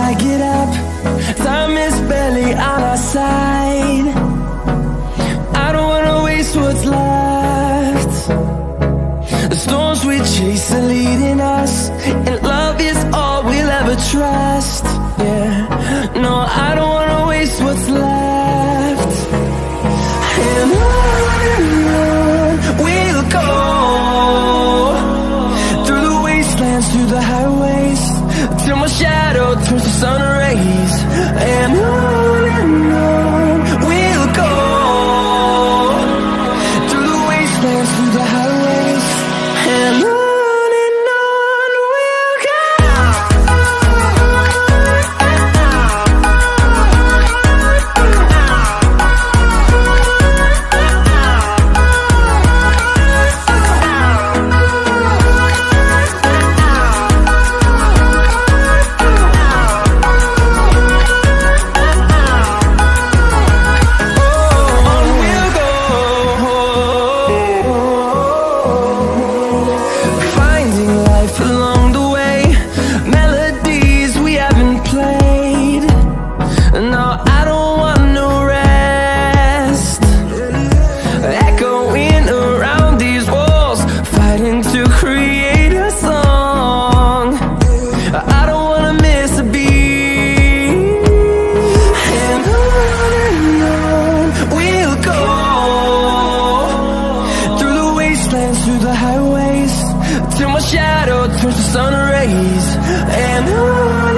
I get up, time is barely on our side. I don't wanna waste what's left. The storms we chase are leading us, and love is all we'll ever trust. Yeah, no, I don't wanna waste what's left. And on we'll go, through the wastelands, through the highways, till my shadow turns to sun rays. And on we'll go, through the wastelands, through the highways, and on we'll go. Through the highways, till my shadow turns to sun rays. And on